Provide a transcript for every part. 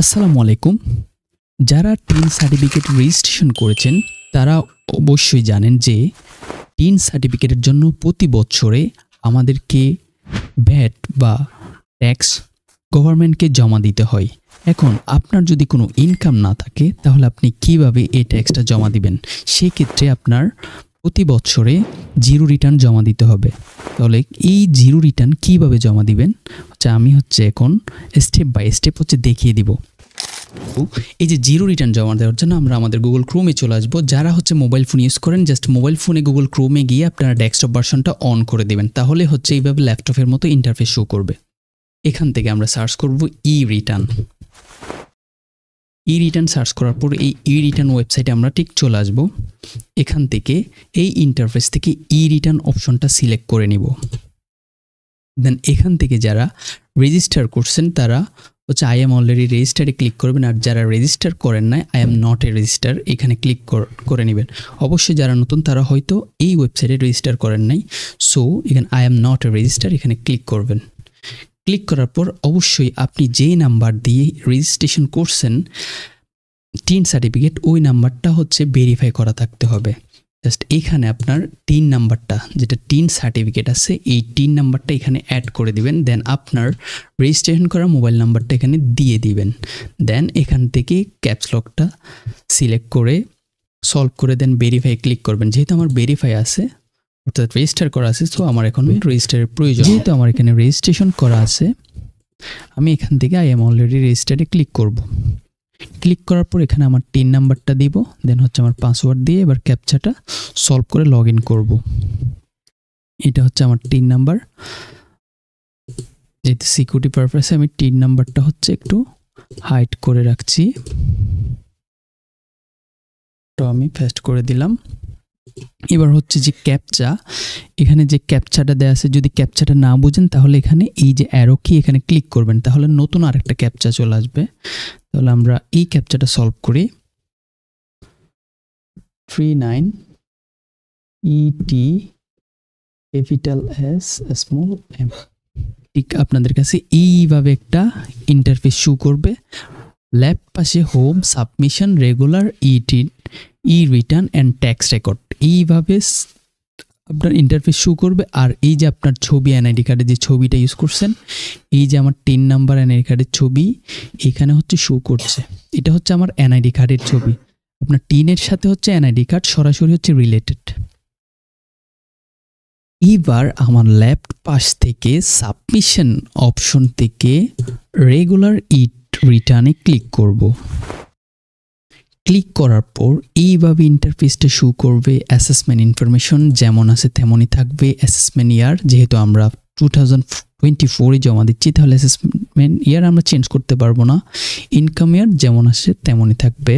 আসসালামু আলাইকুম। যারা টিন সার্টিফিকেট রেজিস্ট্রেশন করেছেন তারা অবশ্যই জানেন যে টিন সার্টিফিকেটের জন্য প্রতি বছরে আমাদেরকে ভ্যাট বা ট্যাক্স গভর্নমেন্টকে জমা দিতে হয়। এখন আপনার যদি কোনো ইনকাম না থাকে তাহলে আপনি কিভাবে এই ট্যাক্সটা জমা দিবেন? সেই ক্ষেত্রে আপনার প্রতি বছরে জিরো রিটার্ন জমা দিতে হবে। তাহলে এই জিরো রিটার্ন কিভাবে জমা দিবেন আমি এখন স্টেপ বাই স্টেপ দেখিয়ে দিব। এই যে জিরো রিটার্ন জমা দেওয়ার জন্য আমরা আমাদের গুগল ক্রোমে চলে আসবো। যারা মোবাইল ফোন ইউজ করেন জাস্ট মোবাইল ফোনে গুগল ক্রোমে গিয়ে আপনারা ডেস্কটপ ভার্সনটা অন করে দেবেন, তাহলে এইভাবে ল্যাপটপের মতো ইন্টারফেস শো করবে। এখান থেকে আমরা সার্চ করব ই রিটার্ন। ই রিটার্ন সার্চ করার পর এই ই রিটার্ন ওয়েবসাইটে আমরা ঠিক চলে আসব। এখান থেকে এই ইন্টারফেস থেকে ই রিটার্ন অপশনটা সিলেক্ট করে নিব। দেন এখান থেকে যারা রেজিস্টার করছেন তারা আই এম অলরেডি রেজিস্টারে ক্লিক করবেন, আর যারা রেজিস্টার করেন নাই I am not a register এখানে ক্লিক করে নেবেন। অবশ্যই যারা নতুন তারা হয়তো এই ওয়েবসাইটে রেজিস্টার করেন নাই, সো এখানে I am not a register এখানে ক্লিক করবেন। ক্লিক করার পর অবশ্যই আপনি যেই নাম্বার দিয়ে রেজিস্ট্রেশন করছেন টিন সার্টিফিকেট ওই নাম্বারটা ভেরিফাই করা থাকতে হবে। জাস্ট এখানে আপনার টিন নাম্বারটা যেটা টিন সার্টিফিকেট আছে এই টিন নাম্বারটা এখানে অ্যাড করে দিবেন। দেন আপনার রেজিস্ট্রেশন করা মোবাইল নাম্বারটা এখানে দিয়ে দিবেন। দেন এখান থেকে ক্যাপস লকটা সিলেক্ট করে সলভ করে দেন ভেরিফাই ক্লিক করবেন। যেহেতু আমার ভেরিফাই আছে অর্থাৎ রেজিস্টার করা আছে, সো আমার এখন রেজিস্টারের প্রয়োজন। যেহেতু আমার এখানে রেজিস্ট্রেশন করা আছে আমি এখান থেকে আই এম অলরেডি রেজিস্টারে ক্লিক করব। ক্লিক করার পর এখানে আমার টিন নাম্বারটা দিব, দেন আমার পাসওয়ার্ড দিয়ে এবার ক্যাপচাটা সলভ করে লগ ইন করবো। এটা আমার টিন নাম্বার। যেহেতু সিকিউরিটি পারপাসে আমি টিন নাম্বারটা একটু হাইড করে রাখছি, তো আমি পেস্ট করে দিলাম। এবার যে ক্যাপচা, এখানে যে ক্যাপচাটা দেওয়া আছে যদি ক্যাপচাটা না বুঝেন তাহলে এখানে এই যে অ্যারো কি এখানে ক্লিক করবেন, তাহলে নতুন আরেকটা ক্যাপচা চলে আসবে। তাহলে আমরা এই ক্যাপচাটা সলভ করি। 39 ET capital S small m। ঠিক আপনাদের কাছে এইভাবে একটা ইন্টারফেস শো করবে। লেফট পাশে home, submission, regular, E return and tax record, এইভাবে আপনার ইন্টারফেস শো করবে। আর এই যে আপনার ছবি এনআইডি কার্ডে যে ছবিটা ইউজ করছেন, এই যে আমার টিন নাম্বার এনআইডি কার্ডের ছবি এখানে শো করছে। এটা আমার এনআইডি কার্ডের ছবি। আপনার টিনের সাথে এনআইডি কার্ড সরাসরি রিলেটেড। এবার আমার লেফট পাশ থেকে সাবমিশন অপশন থেকে রেগুলার রিটার্নে ক্লিক করব। ক্লিক করার পর এইভাবে ইন্টারফেসটা শো করবে। অ্যাসেসমেন্ট ইনফরমেশন যেমন আছে তেমনই থাকবে। অ্যাসেসমেন্ট ইয়ার যেহেতু আমরা 2024 জমা দিচ্ছি তাহলে অ্যাসেসমেন্ট ইয়ার আমরা চেঞ্জ করতে পারবো না। ইনকাম ইয়ার যেমন আছে তেমনই থাকবে।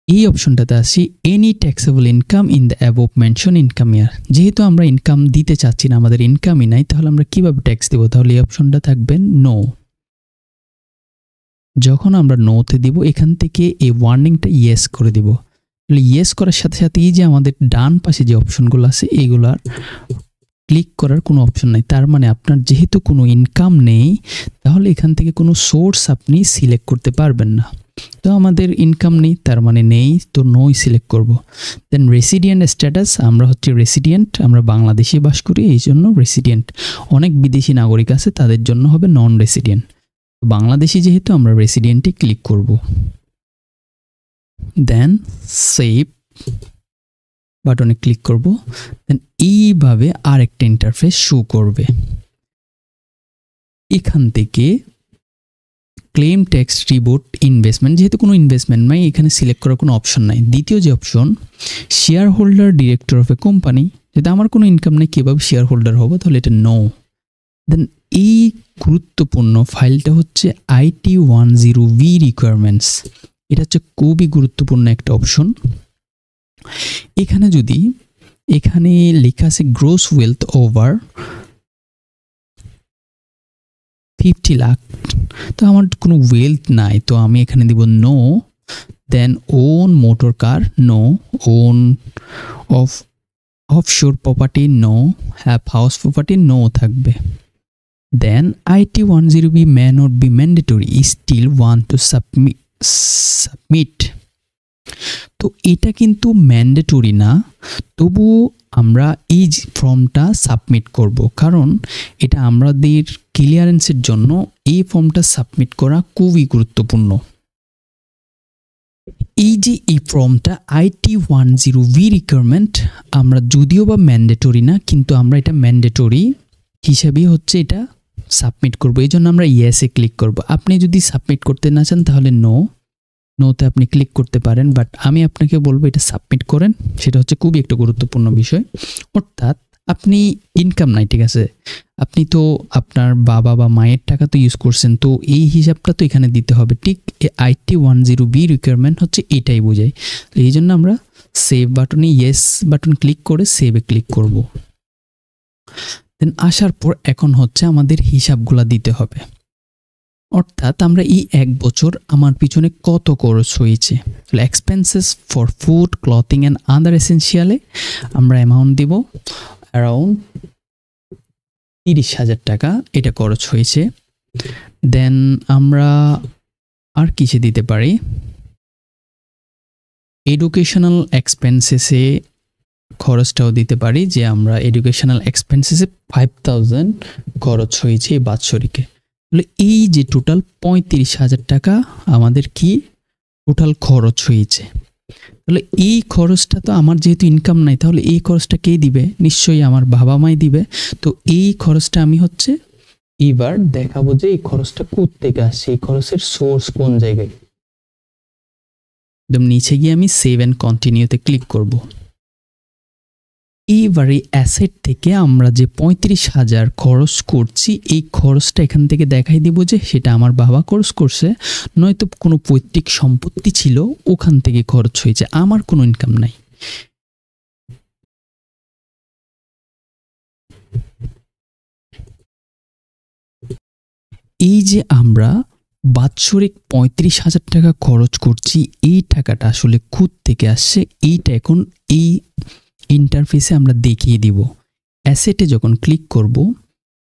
এই অপশনটাতে আসি any taxable income in the above mention income ইয়ার। যেহেতু আমরা ইনকাম দিতে চাচ্ছি না, আমাদের ইনকামই নাই, তাহলে আমরা কিভাবে ট্যাক্স দেবো? তাহলে এই অপশনটা থাকবে নো। যখন আমরা নোতে দিব এখান থেকে এই ওয়ার্নিংটা ইয়েস করে দিব। ইয়েস করার সাথে সাথে এই যে আমাদের ডান পাশে যে অপশনগুলো আছে এগুলার ক্লিক করার কোনো অপশন নাই। তার মানে আপনার যেহেতু কোনো ইনকাম নেই তাহলে এখান থেকে কোনো সোর্স আপনি সিলেক্ট করতে পারবেন না। তো আমাদের ইনকাম নেই তার মানে নেই, তো নোই সিলেক্ট করব। দেন রেসিডিয়েন্ট স্ট্যাটাস, আমরা রেসিডিয়েন্ট, আমরা বাংলাদেশে বাস করি এই জন্য রেসিডিয়েন্ট। অনেক বিদেশি নাগরিক আছে তাদের জন্য হবে নন রেসিডিয়েন্ট। বাংলাদেশি যেহেতু আমরা রেসিডেন্টে ক্লিক করব। দেন সেভ বাটনে ক্লিক করব। দেন এইভাবে আরেকটা ইন্টারফেস শো করবে। এখান থেকে ক্লেম ট্যাক্স রিবোট ইনভেস্টমেন্ট, যেহেতু কোনো ইনভেস্টমেন্ট নাই এখানে সিলেক্ট করার কোনো অপশন নাই। দ্বিতীয় যে option share holder director of a company, যেহেতু আমার কোনো ইনকাম নেই কীভাবে শেয়ার হোল্ডার হবো, তাহলে এটা নো। দেন এই গুরুত্বপূর্ণ ফাইলটা IT10V রিকোয়ারমেন্টস, এটা খুবই গুরুত্বপূর্ণ একটা অপশন। এখানে যদি এখানে লেখা আছে গ্রোস ওয়েলথ ওভার 50 লাখ, তো আমার কোনো ওয়েলথ নাই, তো আমি এখানে দিব no. Then own motor car no, own offshore property no, have house property no থাকবে। then IT10B may not be mandatory, still want to submit. তো এটা কিন্তু ম্যান্ডেটরি না, তবুও আমরা এই ফর্মটা সাবমিট করব, কারণ এটা আমাদের ক্লিয়ারেন্সের জন্য এই ফর্মটা সাবমিট করা খুবই গুরুত্বপূর্ণ। এই যে এই ফর্মটা IT10B রিকোয়ারমেন্ট, আমরা যদিও বা ম্যান্ডেটরি না, কিন্তু আমরা এটা ম্যান্ডেটরি হিসাবেই হচ্ছে এটা সাবমিট করব। এই জন্য আমরা ইয়েসে ক্লিক করব। আপনি যদি সাবমিট করতে না চান তাহলে নোতে আপনি ক্লিক করতে পারেন, বাট আমি আপনাকে বলবো এটা সাবমিট করেন। সেটা হচ্ছে খুবই একটা গুরুত্বপূর্ণ বিষয়। অর্থাৎ আপনি ইনকাম নাই, ঠিক আছে, আপনি তো আপনার বাবা বা মায়ের টাকা তো ইউজ করছেন, তো এই হিসাবটা তো এখানে দিতে হবে। ঠিক IT10B রিকোয়ারমেন্ট হচ্ছে এটাই বোঝায়। তো এই জন্য আমরা সেভ বাটনে ইয়েস বাটন ক্লিক করে সেভে ক্লিক করব। দেন আসার পর এখন হচ্ছে আমাদের হিসাবগুলা দিতে হবে। অর্থাৎ আমরা এই 1 বছর আমার পিছনে কত খরচ হয়েছে। Expenses for food, clothing and other এসেন্সিয়ালে আমরা অ্যামাউন্ট দিব অ্যারাউন্ড 30,000 টাকা, এটা খরচ হয়েছে। দেন আমরা আর কিসে দিতে পারি, এডুকেশনাল এক্সপেন্সেসে খরচটাও দিতে পারি, যে আমরা এডুকেশনাল এক্সপেন্সেসে 5,000 খরচ হয়েছে এই বাৎসরিকে। তাহলে এই যে টোটাল 35,000 টাকা আমাদের কি টোটাল খরচ হয়েছে। তাহলে এই খরচটা তো আমার যেহেতু ইনকাম নাই, তাহলে এই খরচটা কে দিবে? নিশ্চয়ই আমার বাবা মাই দিবে। তো এই খরচটা আমি হচ্ছে এবার দেখাবো যে এই খরচটা কোত্থেকে আসছে, এই খরচের সোর্স কোন জায়গায়। একদম নিচে গিয়ে আমি সেভ অ্যান্ড কন্টিনিউতে ক্লিক করব। এইবারে অ্যাসেট থেকে আমরা যে 35,000 খরচ করছি, এই খরচটা এখান থেকে দেখাই দিব যে সেটা আমার বাবা খরচ করছে, নয়তো কোনো পৈতৃক সম্পত্তি ছিল ওখান থেকে খরচ হয়েছে, আমার কোনো ইনকাম নাই। এই যে আমরা বাৎসরিক 35,000 টাকা খরচ করছি, এই টাকাটা আসলে খুদ থেকে আসছে, এইটা এখন এই ইন্টারফেসে আমরা দেখিয়ে দিব। অ্যাসেটে যখন ক্লিক করব,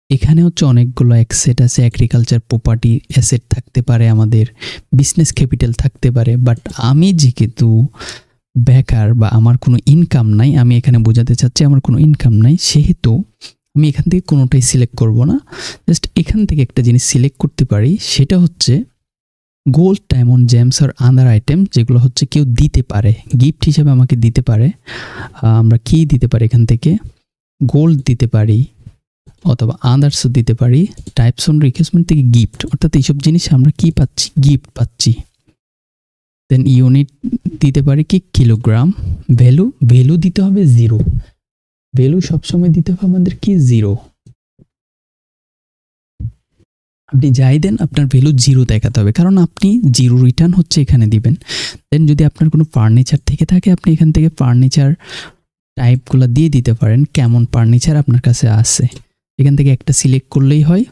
এখানে হচ্ছে অনেকগুলো অ্যাসেট আছে। এগ্রিকালচার প্রপার্টি অ্যাসেট থাকতে পারে, আমাদের বিজনেস ক্যাপিটাল থাকতে পারে, বাট আমি যেহেতু বেকার বা আমার কোনো ইনকাম নাই, আমি এখানে বোঝাতে চাচ্ছি আমার কোনো ইনকাম নাই, সেহেতু আমি এখান থেকে কোনোটাই সিলেক্ট করব না। জাস্ট এখান থেকে একটা জিনিস সিলেক্ট করতে পারি, সেটা হচ্ছে গোল্ড, ডায়মন্ড, জেমস আর আদার আইটেম, যেগুলো হচ্ছে কেউ দিতে পারে, গিফট হিসেবে আমাকে দিতে পারে। আমরা কি দিতে পারি, এখান থেকে গোল্ড দিতে পারি অথবা আদার্সও দিতে পারি। টাইপস অন রিকোয়েস্টমেন্ট থেকে গিফট, অর্থাৎ এইসব জিনিস আমরা কি পাচ্ছি, গিফট পাচ্ছি। দেন ইউনিট দিতে পারি কি কিলোগ্রাম। ভ্যালু দিতে হবে 0, ভ্যালু সবসময় দিতে হবে আমাদের কি 0। আপনি যাই দেন আপনার ভ্যালু 0 দেখাতে হবে, কারণ আপনি 0 রিটার্ন হচ্ছে এখানে দিবেন। দেন যদি আপনার কোনো ফার্নিচার থেকে থাকে, আপনি এখান থেকে ফার্নিচার টাইপগুলো দিয়ে দিতে পারেন, কেমন ফার্নিচার আপনার কাছে আছে, এখান থেকে একটা সিলেক্ট করলেই হয়।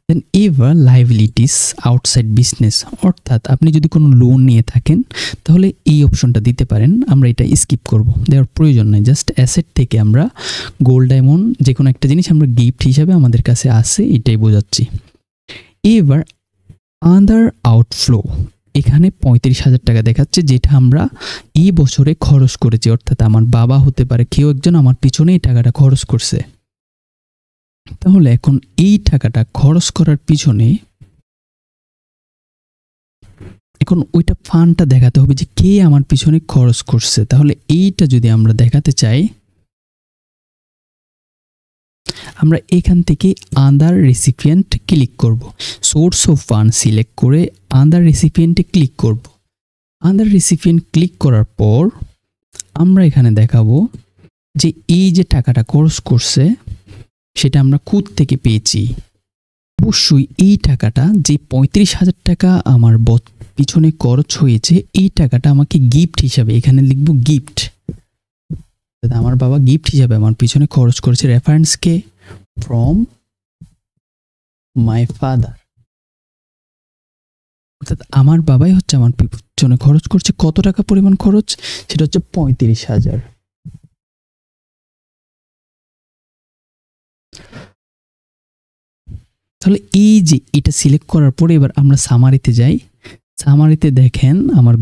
দেন এবার লাইবিলিটিস আউটসাইড বিজনেস, অর্থাৎ আপনি যদি কোনো লোন নিয়ে থাকেন তাহলে এই অপশনটা দিতে পারেন। আমরা এটা স্কিপ করব, দেওয়ার প্রয়োজন নেই। জাস্ট অ্যাসেট থেকে আমরা গোল্ড, ডায়মন্ড যে কোনো একটা জিনিস আমরা গিফট হিসাবে আমাদের কাছে আছে, এটাই বোঝাচ্ছি। এবার আদার আউটফ্লো, এখানে 35,000 টাকা দেখাচ্ছে, যেটা আমরা এই বছরে খরচ করেছি, অর্থাৎ আমার বাবা হতে পারে, কেউ একজন আমার পিছনে এই টাকাটা খরচ করছে। তাহলে এখন এই টাকাটা খরচ করার পিছনে এখন ওইটা ফান্ডটা দেখাতে হবে যে কে আমার পিছনে খরচ করছে। তাহলে এইটা যদি আমরা দেখাতে চাই, আমরা এখান থেকে আদার রেসিপিয়েন্ট ক্লিক করব। সোর্স অফ ফান্ড সিলেক্ট করে আদার রেসিপিয়েন্টে ক্লিক করব। আদার রেসিপিয়েন্ট ক্লিক করার পর আমরা এখানে দেখাবো যে এই যে টাকাটা খরচ করছে সেটা আমরা কোথা থেকে পেয়েছি। অবশ্যই এই টাকাটা যে 35,000 টাকা আমার পিছনে খরচ হয়েছে, এই টাকাটা আমাকে গিফট হিসাবে, এখানে লিখব গিফট, আমার বাবা গিফট হিসাবে আমার পিছনে খরচ করেছে। রেফারেন্সকে ফ্রম মাই ফাদার, অর্থাৎ আমার বাবাই হচ্ছে আমার পিছনে খরচ করছে। কত টাকা পরিমাণ খরচ, সেটা হচ্ছে 35,000। তাহলে এই যে এটা সিলেক্ট করার পরে এবার আমরা সামারিতে যাই। সামারিতে দেখেন আমার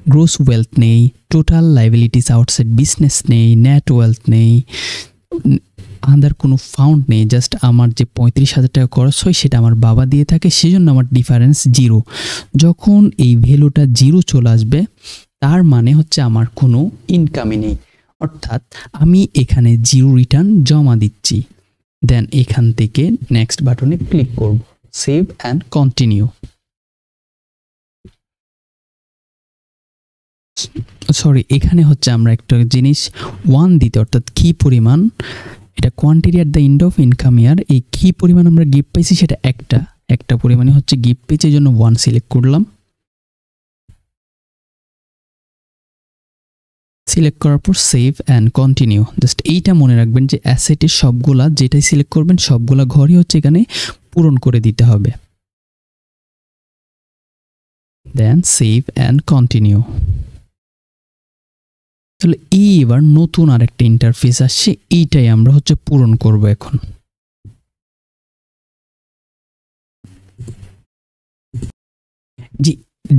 গ্রোস ওয়েলথ নেই, টোটাল লাইবিলিটিস আউটসাইড বিজনেস নেই, নেট ওয়েলথ নেই, আদার কোনো ফাউন্ড নেই। জাস্ট আমার যে 35,000 টাকা খরচ হয় সেটা আমার বাবা দিয়ে থাকে, সেজন্য আমার ডিফারেন্স 0। যখন এই ভ্যালুটা 0 চলে আসবে তার মানে হচ্ছে আমার কোনো ইনকামই নেই, অর্থাৎ আমি এখানে 0 রিটার্ন জমা দিচ্ছি। দেন এখান থেকে নেক্সট বাটনে ক্লিক করব, সেভ অ্যান্ড কন্টিনিউ। সরি, এখানে হচ্ছে আমরা একটা জিনিস 1 দিতে, অর্থাৎ কি পরিমাণ, এটা quantity at the end of income ইয়ার, এই কি পরিমাণ আমরা গিফট পাইছি সেটা একটা পরিমাণে হচ্ছে গিফট পেয়েছি, এই জন্য 1 সিলেক্ট করলাম। সিলেক্ট করার পর সেভ অ্যান্ড কন্টিনিউ। জাস্ট এইটা মনে রাখবেন যে অ্যাসেটের সবগুলা যেটাই সিলেক্ট করবেন সবগুলা ঘরই হচ্ছে এখানে পূরণ করে দিতে হবে। দেন সেভ অ্যান্ড কন্টিনিউ। তাহলে এবার নতুন আরেকটা ইন্টারফেস আসছে, এইটাই আমরা হচ্ছে পূরণ করব এখন। জি,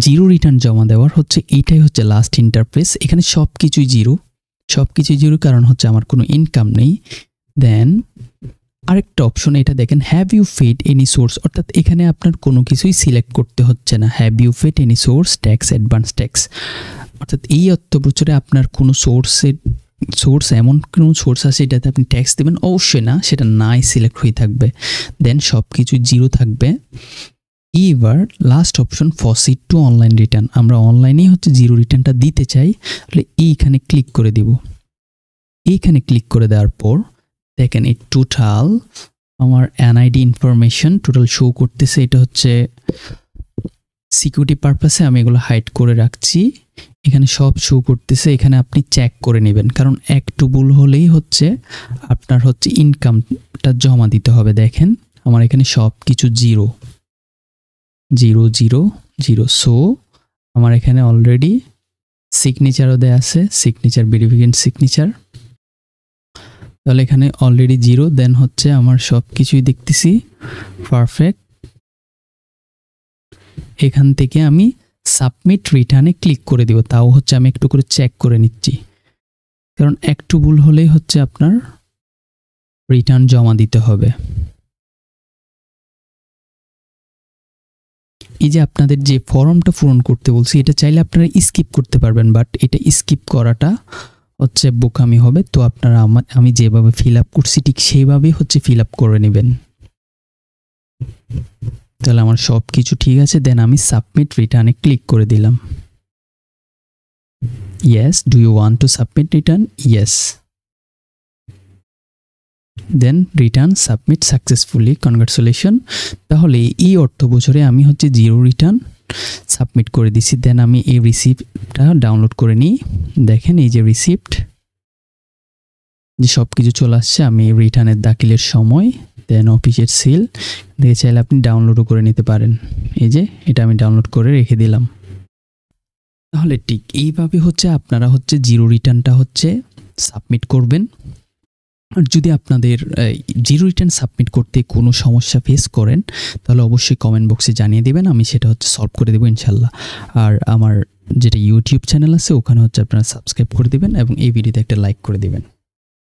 0 রিটার্ন জমা দেওয়ার হচ্ছে এইটাই হচ্ছে লাস্ট ইন্টারফেস। এখানে সবকিছুই 0, কারণ হচ্ছে আমার কোনো ইনকাম নেই। দেন আরেকটা অপশন, এটা দেখেন have you paid any source, অর্থাৎ এখানে আপনার কোনো কিছুই সিলেক্ট করতে হচ্ছে না। Have you paid any source tax, advance tax, অর্থাৎ এই অর্থবছরে আপনার কোনো সোর্স এমন কোনো সোর্স আছে এটাতে আপনি ট্যাক্স দেবেন, অবশ্যই না, সেটা নাই সিলেক্ট হয়ে থাকবে। দেন সব কিছু 0 থাকবে। এবার last option proceed to online return, আমরা অনলাইনেই হচ্ছে 0 রিটার্নটা দিতে চাই, তাহলে এইখানে ক্লিক করে দিব। এইখানে ক্লিক করে দেওয়ার পর দেখেন এই টোটাল আমার এনআইডি ইনফরমেশন টোটাল শো করতেছে। এটা হচ্ছে সিকিউরিটি পারপাসে আমি এগুলো হাইড করে রাখছি, এখানে সব শো করতেছে। এখানে আপনি চেক করে নেবেন, কারণ একটু ভুল হলেই হচ্ছে আপনার হচ্ছে ইনকামটা জমা দিতে হবে। দেখেন আমার এখানে সব কিছু 0, 0, 0, 0। সো আমার এখানে অলরেডি সিগনেচারও দেয়া আছে, সিগনেচার ভেরিফিকেশন সিগনেচার, তাহলে এখানে অলরেডি 0। দেন হচ্ছে আমার সব কিছুই দেখতেছি পারফেক্ট। এখান থেকে আমি সাবমিট রিটার্নে ক্লিক করে দিব, তাও হচ্ছে আমি একটু করে চেক করে নিচ্ছি, কারণ একটু ভুল হলেই হচ্ছে আপনার রিটার্ন জমা দিতে হবে। এই যে আপনাদের যে ফর্মটা পূরণ করতে বলছি এটা চাইলে আপনারা স্কিপ করতে পারবেন, বাট এটা স্কিপ করাটা হচ্ছে বোকামি হবে। তো আপনারা আমি যেভাবে ফিল আপ করছি ঠিক সেইভাবেই হচ্ছে ফিল আপ করে নেবেন। তাহলে আমার সব কিছু ঠিক আছে। দেন আমি সাবমিট রিটার্নে ক্লিক করে দিলাম। Yes, do you want to submit return? Yes. Then return submit successfully, congratulation. তাহলে এই অর্থ বছরে আমি হচ্ছে 0 রিটার্ন সাবমিট করে দিছি। দেন আমি এই রিসিপ্টটা ডাউনলোড করে নিই। দেখেন এই যে রিসিপ্ট, যে সব কিছু চলে আসছে আমি রিটার্নের দাখিলের সময়, দেন অফিসের সিল দিয়ে চাইলে আপনি ডাউনলোডও করে নিতে পারেন। এই যে এটা আমি ডাউনলোড করে রেখে দিলাম। তাহলে ঠিক এইভাবে হচ্ছে আপনারা হচ্ছে 0 রিটার্নটা হচ্ছে সাবমিট করবেন। আর যদি আপনাদের 0 রিটার্ন সাবমিট করতে কোনো সমস্যা ফেস করেন তাহলে অবশ্যই কমেন্ট বক্সে জানিয়ে দেবেন, আমি সেটা হচ্ছে সলভ করে দেবো ইনশাল্লাহ। আর আমার যেটা ইউটিউব চ্যানেল আছে ওখানে হচ্ছে আপনারা সাবস্ক্রাইব করে দেবেন এবং এই ভিডিওতে একটা লাইক করে দেবেন।